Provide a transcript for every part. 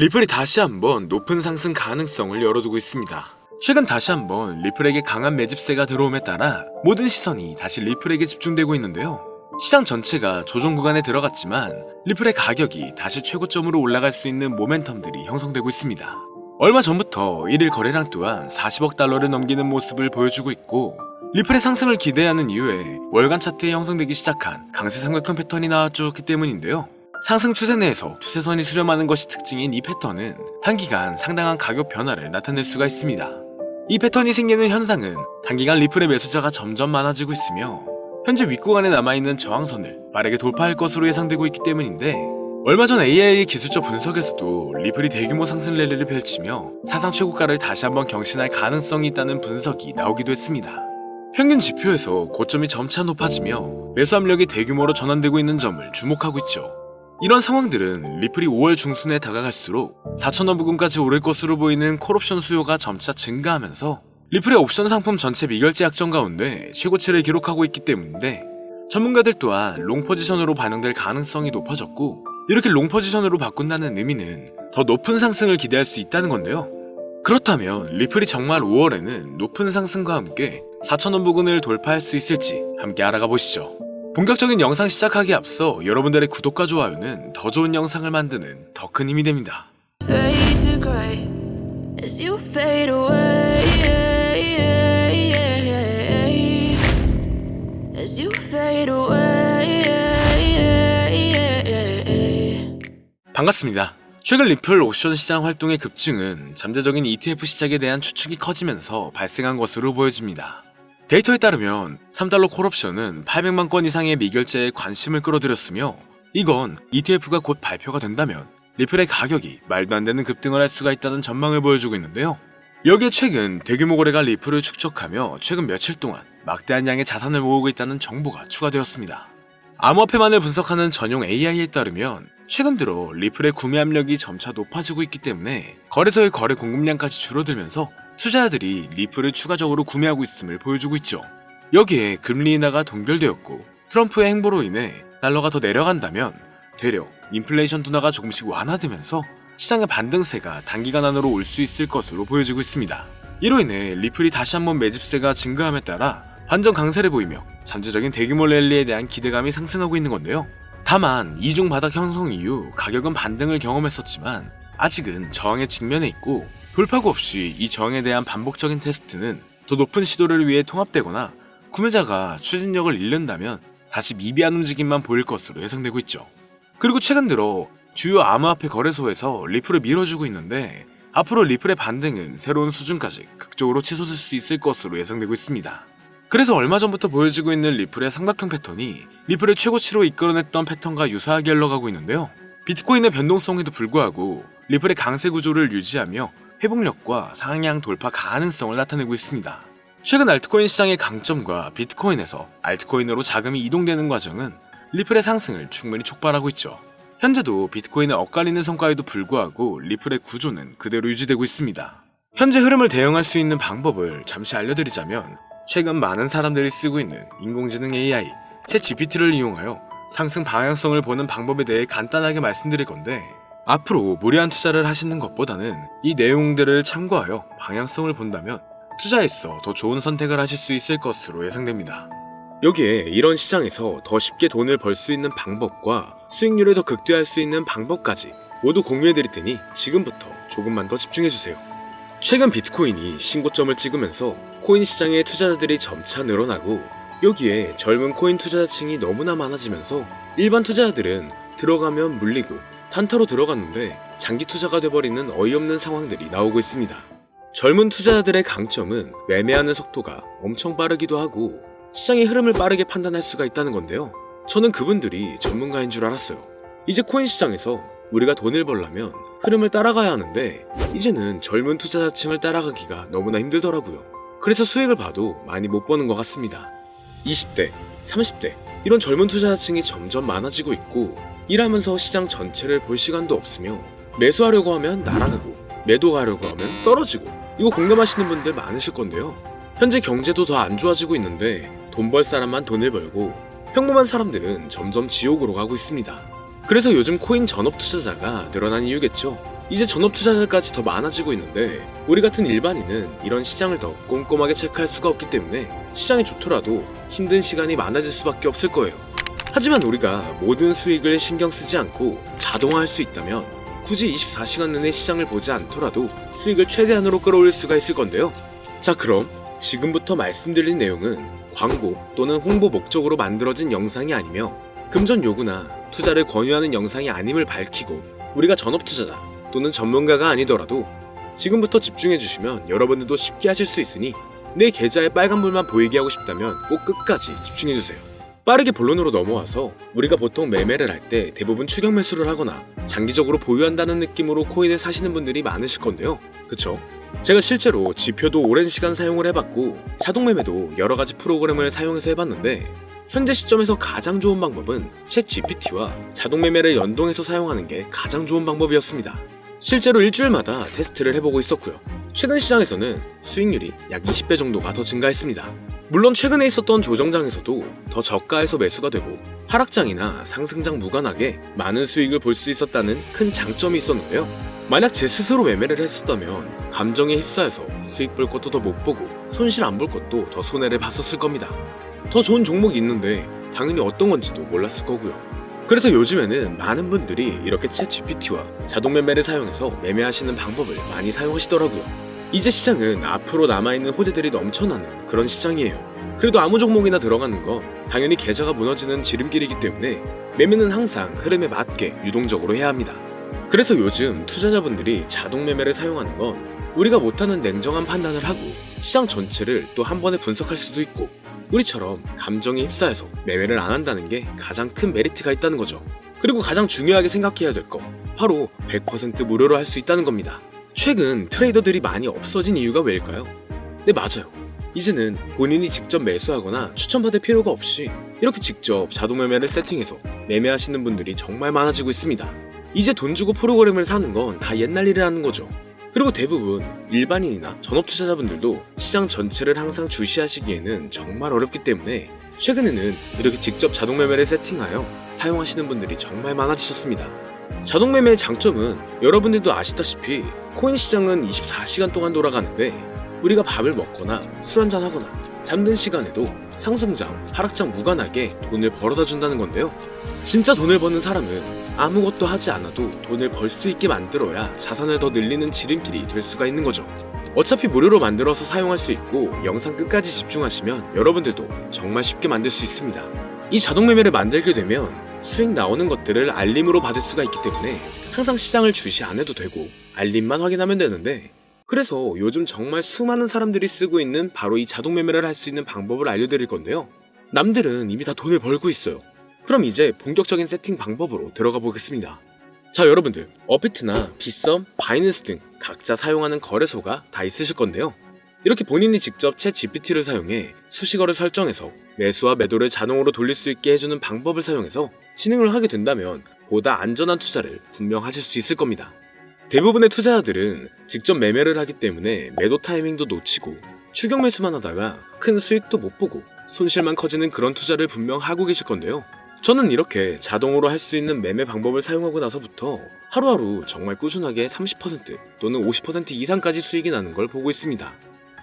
리플이 다시 한번 높은 상승 가능성을 열어두고 있습니다. 최근 다시 한번 리플에게 강한 매집세가 들어옴에 따라 모든 시선이 다시 리플에게 집중되고 있는데요. 시장 전체가 조정 구간에 들어갔지만 리플의 가격이 다시 최고점으로 올라갈 수 있는 모멘텀들이 형성되고 있습니다. 얼마 전부터 1일 거래량 또한 40억 달러를 넘기는 모습을 보여주고 있고, 리플의 상승을 기대하는 이후에 월간 차트에 형성되기 시작한 강세 삼각형 패턴이 나와주었기 때문인데요. 상승 추세 내에서 추세선이 수렴하는 것이 특징인 이 패턴은 단기간 상당한 가격 변화를 나타낼 수가 있습니다. 이 패턴이 생기는 현상은 단기간 리플의 매수자가 점점 많아지고 있으며 현재 윗구간에 남아있는 저항선을 빠르게 돌파할 것으로 예상되고 있기 때문인데, 얼마 전 AI의 기술적 분석에서도 리플이 대규모 상승 랠리를 펼치며 사상 최고가를 다시 한번 경신할 가능성이 있다는 분석이 나오기도 했습니다. 평균 지표에서 고점이 점차 높아지며 매수 압력이 대규모로 전환되고 있는 점을 주목하고 있죠. 이런 상황들은 리플이 5월 중순에 다가갈수록 4,000원 부근까지 오를 것으로 보이는 콜옵션 수요가 점차 증가하면서 리플의 옵션 상품 전체 미결제 약정 가운데 최고치를 기록하고 있기 때문인데, 전문가들 또한 롱 포지션으로 반영될 가능성이 높아졌고, 이렇게 롱 포지션으로 바꾼다는 의미는 더 높은 상승을 기대할 수 있다는 건데요. 그렇다면 리플이 정말 5월에는 높은 상승과 함께 4,000원 부근을 돌파할 수 있을지 함께 알아가 보시죠. 본격적인 영상 시작하기에 앞서 여러분들의 구독과 좋아요는 더 좋은 영상을 만드는 더 큰 힘이 됩니다. Fade to gray as you fade away, as you fade away. 반갑습니다. 최근 리플 옵션 시장 활동의 급증은 잠재적인 ETF 시장에 대한 추측이 커지면서 발생한 것으로 보여집니다. 데이터에 따르면 3달러 콜옵션은 800만 건 이상의 미결제에 관심을 끌어들였으며, 이건 ETF가 곧 발표가 된다면 리플의 가격이 말도 안 되는 급등을 할 수가 있다는 전망을 보여주고 있는데요. 여기에 최근 대규모 거래가 리플을 축적하며 최근 며칠 동안 막대한 양의 자산을 모으고 있다는 정보가 추가되었습니다. 암호화폐만을 분석하는 전용 AI에 따르면 최근 들어 리플의 구매 압력이 점차 높아지고 있기 때문에 거래소의 거래 공급량까지 줄어들면서 투자자들이 리플을 추가적으로 구매하고 있음을 보여주고 있죠. 여기에 금리 인하가 동결되었고 트럼프의 행보로 인해 달러가 더 내려간다면 되려 인플레이션 둔화가 조금씩 완화되면서 시장의 반등세가 단기간 안으로 올 수 있을 것으로 보여지고 있습니다. 이로 인해 리플이 다시 한번 매집세가 증가함에 따라 반전 강세를 보이며 잠재적인 대규모 랠리에 대한 기대감이 상승하고 있는 건데요. 다만 이중 바닥 형성 이후 가격은 반등을 경험했었지만 아직은 저항에 직면해 있고, 돌파구 없이 이 저항에 대한 반복적인 테스트는 더 높은 시도를 위해 통합되거나 구매자가 추진력을 잃는다면 다시 미비한 움직임만 보일 것으로 예상되고 있죠. 그리고 최근 들어 주요 암호화폐 거래소에서 리플을 밀어주고 있는데, 앞으로 리플의 반등은 새로운 수준까지 극적으로 치솟을 수 있을 것으로 예상되고 있습니다. 그래서 얼마 전부터 보여지고 있는 리플의 삼각형 패턴이 리플을 최고치로 이끌어냈던 패턴과 유사하게 흘러가고 있는데요. 비트코인의 변동성에도 불구하고 리플의 강세 구조를 유지하며 회복력과 상향 돌파 가능성을 나타내고 있습니다. 최근 알트코인 시장의 강점과 비트코인에서 알트코인으로 자금이 이동되는 과정은 리플의 상승을 충분히 촉발하고 있죠. 현재도 비트코인을 엇갈리는 성과에도 불구하고 리플의 구조는 그대로 유지되고 있습니다. 현재 흐름을 대응할 수 있는 방법을 잠시 알려드리자면, 최근 많은 사람들이 쓰고 있는 인공지능 AI, 챗GPT를 이용하여 상승 방향성을 보는 방법에 대해 간단하게 말씀드릴 건데, 앞으로 무리한 투자를 하시는 것보다는 이 내용들을 참고하여 방향성을 본다면 투자에서 더 좋은 선택을 하실 수 있을 것으로 예상됩니다. 여기에 이런 시장에서 더 쉽게 돈을 벌 수 있는 방법과 수익률을 더 극대화할 수 있는 방법까지 모두 공유해드릴 테니 지금부터 조금만 더 집중해주세요. 최근 비트코인이 신고점을 찍으면서 코인 시장의 투자자들이 점차 늘어나고, 여기에 젊은 코인 투자자층이 너무나 많아지면서 일반 투자자들은 들어가면 물리고 단타로 들어갔는데 장기 투자가 돼버리는 어이없는 상황들이 나오고 있습니다. 젊은 투자자들의 강점은 매매하는 속도가 엄청 빠르기도 하고 시장의 흐름을 빠르게 판단할 수가 있다는 건데요. 저는 그분들이 전문가인 줄 알았어요. 이제 코인 시장에서 우리가 돈을 벌려면 흐름을 따라가야 하는데, 이제는 젊은 투자자층을 따라가기가 너무나 힘들더라고요. 그래서 수익을 봐도 많이 못 버는 것 같습니다. 20대, 30대 이런 젊은 투자자층이 점점 많아지고 있고, 일하면서 시장 전체를 볼 시간도 없으며 매수하려고 하면 날아가고 매도하려고 하면 떨어지고, 이거 공감하시는 분들 많으실 건데요. 현재 경제도 더 안 좋아지고 있는데 돈 벌 사람만 돈을 벌고 평범한 사람들은 점점 지옥으로 가고 있습니다. 그래서 요즘 코인 전업 투자자가 늘어난 이유겠죠. 이제 전업 투자자까지 더 많아지고 있는데 우리 같은 일반인은 이런 시장을 더 꼼꼼하게 체크할 수가 없기 때문에 시장이 좋더라도 힘든 시간이 많아질 수밖에 없을 거예요. 하지만 우리가 모든 수익을 신경 쓰지 않고 자동화할 수 있다면 굳이 24시간 내내 시장을 보지 않더라도 수익을 최대한으로 끌어올릴 수가 있을 건데요. 자, 그럼 지금부터 말씀드린 내용은 광고 또는 홍보 목적으로 만들어진 영상이 아니며 금전 요구나 투자를 권유하는 영상이 아님을 밝히고, 우리가 전업 투자자 또는 전문가가 아니더라도 지금부터 집중해 주시면 여러분들도 쉽게 하실 수 있으니 내 계좌에 빨간불만 보이게 하고 싶다면 꼭 끝까지 집중해 주세요. 빠르게 본론으로 넘어와서, 우리가 보통 매매를 할 때 대부분 추격 매수를 하거나 장기적으로 보유한다는 느낌으로 코인을 사시는 분들이 많으실 건데요. 그쵸? 제가 실제로 지표도 오랜 시간 사용을 해봤고 자동 매매도 여러 가지 프로그램을 사용해서 해봤는데, 현재 시점에서 가장 좋은 방법은 챗 GPT와 자동 매매를 연동해서 사용하는 게 가장 좋은 방법이었습니다. 실제로 일주일마다 테스트를 해보고 있었고요. 최근 시장에서는 수익률이 약 20배 정도가 더 증가했습니다. 물론 최근에 있었던 조정장에서도 더 저가에서 매수가 되고 하락장이나 상승장 무관하게 많은 수익을 볼 수 있었다는 큰 장점이 있었는데요. 만약 제 스스로 매매를 했었다면 감정에 휩싸여서 수익 볼 것도 더 못 보고 손실 안 볼 것도 더 손해를 봤었을 겁니다. 더 좋은 종목이 있는데 당연히 어떤 건지도 몰랐을 거고요. 그래서 요즘에는 많은 분들이 이렇게 챗 GPT와 자동 매매를 사용해서 매매하시는 방법을 많이 사용하시더라고요. 이제 시장은 앞으로 남아있는 호재들이 넘쳐나는 그런 시장이에요. 그래도 아무 종목이나 들어가는 건 당연히 계좌가 무너지는 지름길이기 때문에 매매는 항상 흐름에 맞게 유동적으로 해야 합니다. 그래서 요즘 투자자분들이 자동 매매를 사용하는 건 우리가 못하는 냉정한 판단을 하고 시장 전체를 또 한 번에 분석할 수도 있고, 우리처럼 감정에 휩싸여서 매매를 안 한다는 게 가장 큰 메리트가 있다는 거죠. 그리고 가장 중요하게 생각해야 될 거, 바로 100% 무료로 할 수 있다는 겁니다. 최근 트레이더들이 많이 없어진 이유가 왜일까요? 네, 맞아요. 이제는 본인이 직접 매수하거나 추천받을 필요가 없이 이렇게 직접 자동 매매를 세팅해서 매매하시는 분들이 정말 많아지고 있습니다. 이제 돈 주고 프로그램을 사는 건 다 옛날 일이라는 거죠. 그리고 대부분 일반인이나 전업 투자자분들도 시장 전체를 항상 주시하시기에는 정말 어렵기 때문에 최근에는 이렇게 직접 자동 매매를 세팅하여 사용하시는 분들이 정말 많아지셨습니다. 자동 매매의 장점은 여러분들도 아시다시피 코인 시장은 24시간 동안 돌아가는데, 우리가 밥을 먹거나 술 한잔 하거나 잠든 시간에도 상승장, 하락장 무관하게 돈을 벌어다 준다는 건데요. 진짜 돈을 버는 사람은 아무것도 하지 않아도 돈을 벌 수 있게 만들어야 자산을 더 늘리는 지름길이 될 수가 있는 거죠. 어차피 무료로 만들어서 사용할 수 있고 영상 끝까지 집중하시면 여러분들도 정말 쉽게 만들 수 있습니다. 이 자동 매매를 만들게 되면 수익 나오는 것들을 알림으로 받을 수가 있기 때문에 항상 시장을 주시 안 해도 되고 알림만 확인하면 되는데, 그래서 요즘 정말 수많은 사람들이 쓰고 있는 바로 이 자동 매매를 할 수 있는 방법을 알려드릴 건데요. 남들은 이미 다 돈을 벌고 있어요. 그럼 이제 본격적인 세팅 방법으로 들어가 보겠습니다. 자, 여러분들, 업비트나 빗썸, 바이낸스 등 각자 사용하는 거래소가 다 있으실 건데요. 이렇게 본인이 직접 챗 GPT를 사용해 수식어를 설정해서 매수와 매도를 자동으로 돌릴 수 있게 해주는 방법을 사용해서 진행을 하게 된다면 보다 안전한 투자를 분명 하실 수 있을 겁니다. 대부분의 투자자들은 직접 매매를 하기 때문에 매도 타이밍도 놓치고 추격 매수만 하다가 큰 수익도 못 보고 손실만 커지는 그런 투자를 분명 하고 계실 건데요. 저는 이렇게 자동으로 할 수 있는 매매 방법을 사용하고 나서부터 하루하루 정말 꾸준하게 30% 또는 50% 이상까지 수익이 나는 걸 보고 있습니다.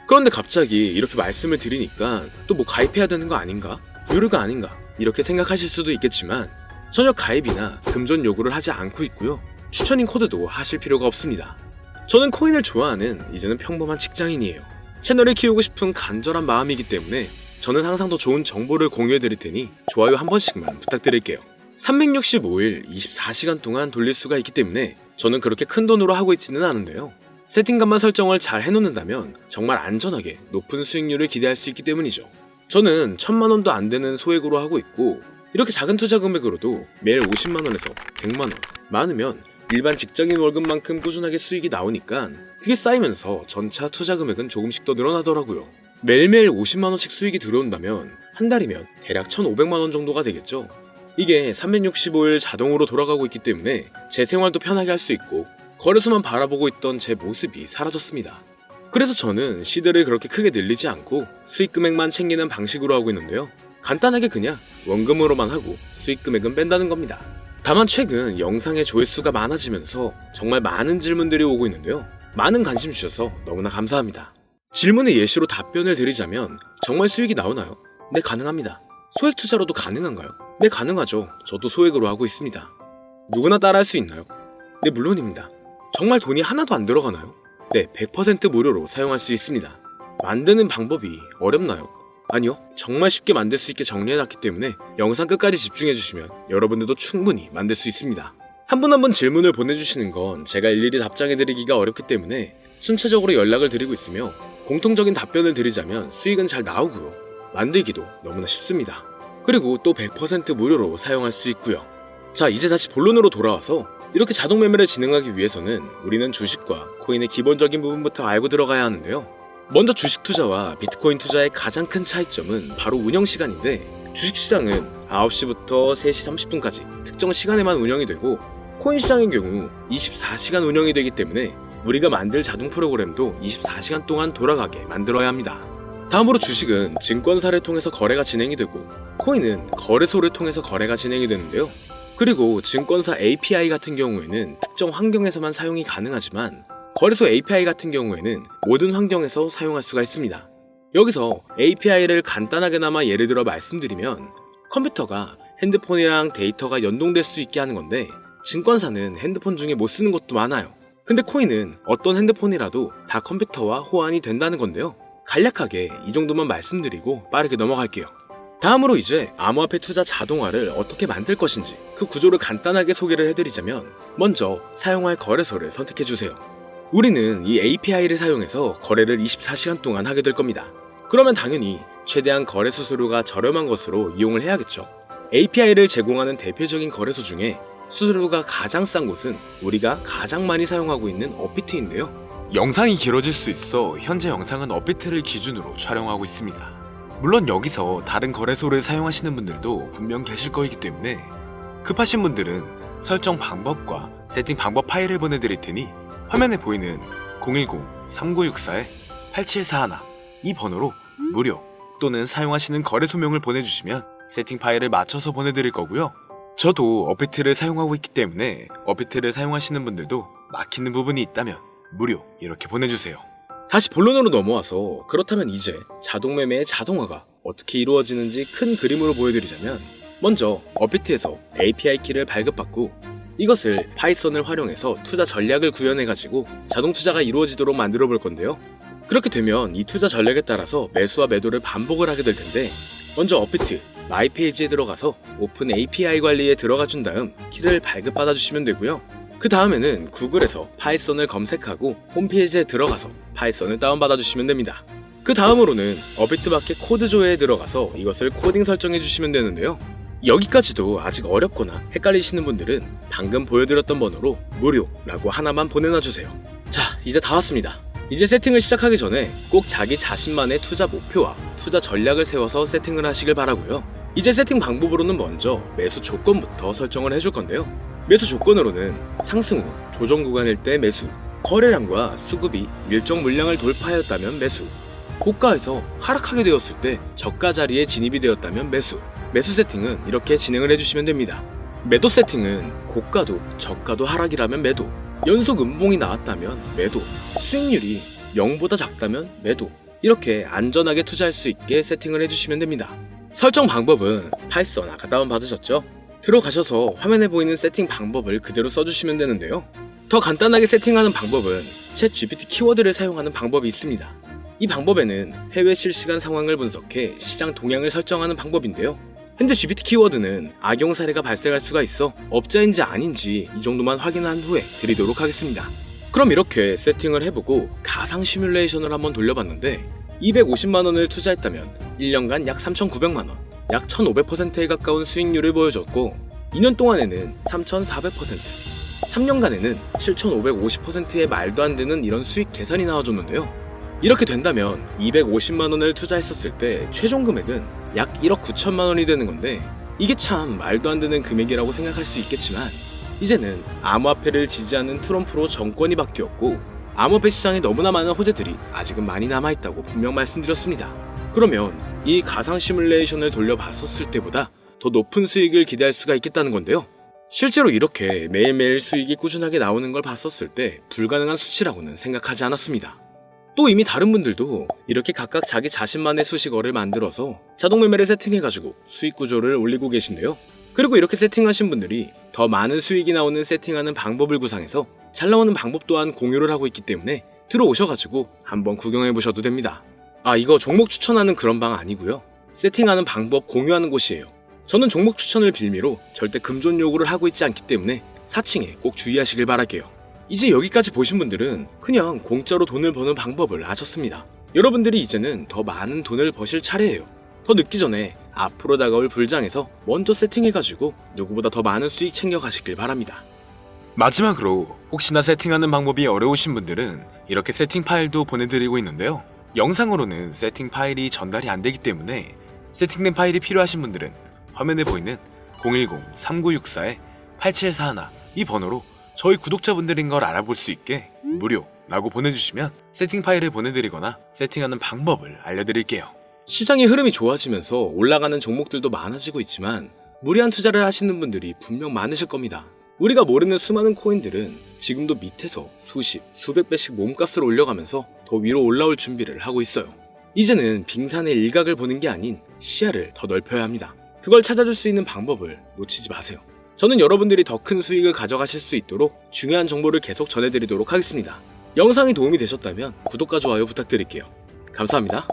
그런데 갑자기 이렇게 말씀을 드리니까 또 뭐 가입해야 되는 거 아닌가? 유료가 아닌가? 이렇게 생각하실 수도 있겠지만 전혀 가입이나 금전 요구를 하지 않고 있고요. 추천인 코드도 하실 필요가 없습니다. 저는 코인을 좋아하는 이제는 평범한 직장인이에요. 채널을 키우고 싶은 간절한 마음이기 때문에 저는 항상 더 좋은 정보를 공유해드릴 테니 좋아요 한 번씩만 부탁드릴게요. 365일 24시간 동안 돌릴 수가 있기 때문에 저는 그렇게 큰 돈으로 하고 있지는 않은데요. 세팅값만 설정을 잘 해놓는다면 정말 안전하게 높은 수익률을 기대할 수 있기 때문이죠. 저는 1000만원도 안 되는 소액으로 하고 있고, 이렇게 작은 투자 금액으로도 매일 50만원에서 100만원, 많으면 일반 직장인 월급만큼 꾸준하게 수익이 나오니까 그게 쌓이면서 전차 투자 금액은 조금씩 더 늘어나더라고요. 매일매일 50만원씩 수익이 들어온다면 한 달이면 대략 1500만원 정도가 되겠죠. 이게 365일 자동으로 돌아가고 있기 때문에 제 생활도 편하게 할 수 있고 거래소만 바라보고 있던 제 모습이 사라졌습니다. 그래서 저는 시드를 그렇게 크게 늘리지 않고 수익 금액만 챙기는 방식으로 하고 있는데요. 간단하게 그냥 원금으로만 하고 수익 금액은 뺀다는 겁니다. 다만 최근 영상의 조회수가 많아지면서 정말 많은 질문들이 오고 있는데요. 많은 관심 주셔서 너무나 감사합니다. 질문의 예시로 답변을 드리자면 정말 수익이 나오나요? 네, 가능합니다. 소액 투자로도 가능한가요? 네, 가능하죠. 저도 소액으로 하고 있습니다. 누구나 따라할 수 있나요? 네, 물론입니다. 정말 돈이 하나도 안 들어가나요? 네, 100% 무료로 사용할 수 있습니다. 만드는 방법이 어렵나요? 아니요, 정말 쉽게 만들 수 있게 정리해놨기 때문에 영상 끝까지 집중해주시면 여러분들도 충분히 만들 수 있습니다. 한 분 한 분 질문을 보내주시는 건 제가 일일이 답장해드리기가 어렵기 때문에 순차적으로 연락을 드리고 있으며 공통적인 답변을 드리자면 수익은 잘 나오고요. 만들기도 너무나 쉽습니다. 그리고 또 100% 무료로 사용할 수 있고요. 자, 이제 다시 본론으로 돌아와서 이렇게 자동 매매를 진행하기 위해서는 우리는 주식과 코인의 기본적인 부분부터 알고 들어가야 하는데요. 먼저 주식 투자와 비트코인 투자의 가장 큰 차이점은 바로 운영 시간인데, 주식시장은 9시부터 3시 30분까지 특정 시간에만 운영이 되고, 코인 시장의 경우 24시간 운영이 되기 때문에 우리가 만들 자동 프로그램도 24시간 동안 돌아가게 만들어야 합니다. 다음으로 주식은 증권사를 통해서 거래가 진행이 되고, 코인은 거래소를 통해서 거래가 진행이 되는데요. 그리고 증권사 API 같은 경우에는 특정 환경에서만 사용이 가능하지만, 거래소 API 같은 경우에는 모든 환경에서 사용할 수가 있습니다. 여기서 API를 간단하게나마 예를 들어 말씀드리면, 컴퓨터가 핸드폰이랑 데이터가 연동될 수 있게 하는 건데, 증권사는 핸드폰 중에 못 쓰는 것도 많아요. 근데 코인은 어떤 핸드폰이라도 다 컴퓨터와 호환이 된다는 건데요. 간략하게 이 정도만 말씀드리고 빠르게 넘어갈게요. 다음으로 이제 암호화폐 투자 자동화를 어떻게 만들 것인지 그 구조를 간단하게 소개를 해드리자면, 먼저 사용할 거래소를 선택해주세요. 우리는 이 API를 사용해서 거래를 24시간 동안 하게 될 겁니다. 그러면 당연히 최대한 거래 수수료가 저렴한 것으로 이용을 해야겠죠. API를 제공하는 대표적인 거래소 중에 수수료가 가장 싼 곳은 우리가 가장 많이 사용하고 있는 업비트인데요. 영상이 길어질 수 있어 현재 영상은 업비트를 기준으로 촬영하고 있습니다. 물론 여기서 다른 거래소를 사용하시는 분들도 분명 계실 거이기 때문에 급하신 분들은 설정 방법과 세팅 방법 파일을 보내드릴 테니 화면에 보이는 010-3964-8741 이 번호로 무료 또는 사용하시는 거래소명을 보내주시면 세팅 파일을 맞춰서 보내드릴 거고요. 저도 업비트를 사용하고 있기 때문에 업비트를 사용하시는 분들도 막히는 부분이 있다면 무료 이렇게 보내주세요. 다시 본론으로 넘어와서, 그렇다면 이제 자동매매의 자동화가 어떻게 이루어지는지 큰 그림으로 보여드리자면, 먼저 업비트에서 API 키를 발급받고 이것을 파이썬을 활용해서 투자 전략을 구현해가지고 자동 투자가 이루어지도록 만들어 볼 건데요. 그렇게 되면 이 투자 전략에 따라서 매수와 매도를 반복을 하게 될 텐데, 먼저 업비트 마이 페이지에 들어가서 오픈 API 관리에 들어가 준 다음 키를 발급받아 주시면 되고요. 그 다음에는 구글에서 파이썬을 검색하고 홈페이지에 들어가서 파이썬을 다운받아 주시면 됩니다. 그 다음으로는 업비트 마켓 코드 조회에 들어가서 이것을 코딩 설정해 주시면 되는데요. 여기까지도 아직 어렵거나 헷갈리시는 분들은 방금 보여드렸던 번호로 무료라고 하나만 보내놔 주세요. 자, 이제 다 왔습니다. 이제 세팅을 시작하기 전에 꼭 자기 자신만의 투자 목표와 투자 전략을 세워서 세팅을 하시길 바라고요. 이제 세팅 방법으로는 먼저 매수 조건부터 설정을 해줄 건데요. 매수 조건으로는 상승 후 조정 구간일 때 매수, 거래량과 수급이 일정 물량을 돌파하였다면 매수, 고가에서 하락하게 되었을 때 저가 자리에 진입이 되었다면 매수. 매수 세팅은 이렇게 진행을 해주시면 됩니다. 매도 세팅은 고가도 저가도 하락이라면 매도, 연속 음봉이 나왔다면 매도, 수익률이 0보다 작다면 매도, 이렇게 안전하게 투자할 수 있게 세팅을 해주시면 됩니다. 설정 방법은 파이썬 아까 다운받으셨죠? 들어가셔서 화면에 보이는 세팅 방법을 그대로 써주시면 되는데요. 더 간단하게 세팅하는 방법은 챗 GPT 키워드를 사용하는 방법이 있습니다. 이 방법에는 해외 실시간 상황을 분석해 시장 동향을 설정하는 방법인데요. 현재 GPT 키워드는 악용 사례가 발생할 수가 있어 업자인지 아닌지 이 정도만 확인한 후에 드리도록 하겠습니다. 그럼 이렇게 세팅을 해보고 가상 시뮬레이션을 한번 돌려봤는데, 250만원을 투자했다면 1년간 약 3,900만원, 약 1,500%에 가까운 수익률을 보여줬고, 2년 동안에는 3,400%, 3년간에는 7,550%의 말도 안 되는 이런 수익 계산이 나와줬는데요. 이렇게 된다면 250만원을 투자했었을 때 최종 금액은 약 1억 9천만원이 되는 건데, 이게 참 말도 안 되는 금액이라고 생각할 수 있겠지만, 이제는 암호화폐를 지지하는 트럼프로 정권이 바뀌었고 암호화폐 시장에 너무나 많은 호재들이 아직은 많이 남아있다고 분명 말씀드렸습니다. 그러면 이 가상 시뮬레이션을 돌려봤었을 때보다 더 높은 수익을 기대할 수가 있겠다는 건데요. 실제로 이렇게 매일매일 수익이 꾸준하게 나오는 걸 봤었을 때 불가능한 수치라고는 생각하지 않았습니다. 또 이미 다른 분들도 이렇게 각각 자기 자신만의 수식어를 만들어서 자동 매매를 세팅해가지고 수익 구조를 올리고 계신데요. 그리고 이렇게 세팅하신 분들이 더 많은 수익이 나오는 세팅하는 방법을 구상해서 잘 나오는 방법 또한 공유를 하고 있기 때문에 들어오셔가지고 한번 구경해보셔도 됩니다. 이거 종목 추천하는 그런 방 아니고요. 세팅하는 방법 공유하는 곳이에요. 저는 종목 추천을 빌미로 절대 금존 요구를 하고 있지 않기 때문에 사칭에 꼭 주의하시길 바랄게요. 이제 여기까지 보신 분들은 그냥 공짜로 돈을 버는 방법을 아셨습니다. 여러분들이 이제는 더 많은 돈을 버실 차례예요. 더 늦기 전에 앞으로 다가올 불장에서 먼저 세팅해가지고 누구보다 더 많은 수익 챙겨가시길 바랍니다. 마지막으로 혹시나 세팅하는 방법이 어려우신 분들은 이렇게 세팅 파일도 보내드리고 있는데요. 영상으로는 세팅 파일이 전달이 안 되기 때문에 세팅된 파일이 필요하신 분들은 화면에 보이는 010-3964-8741 이 번호로 저희 구독자분들인 걸 알아볼 수 있게 무료라고 보내주시면 세팅 파일을 보내드리거나 세팅하는 방법을 알려드릴게요. 시장의 흐름이 좋아지면서 올라가는 종목들도 많아지고 있지만 무리한 투자를 하시는 분들이 분명 많으실 겁니다. 우리가 모르는 수많은 코인들은 지금도 밑에서 수십, 수백 배씩 몸값을 올려가면서 더 위로 올라올 준비를 하고 있어요. 이제는 빙산의 일각을 보는 게 아닌 시야를 더 넓혀야 합니다. 그걸 찾아줄 수 있는 방법을 놓치지 마세요. 저는 여러분들이 더 큰 수익을 가져가실 수 있도록 중요한 정보를 계속 전해드리도록 하겠습니다. 영상이 도움이 되셨다면 구독과 좋아요 부탁드릴게요. 감사합니다.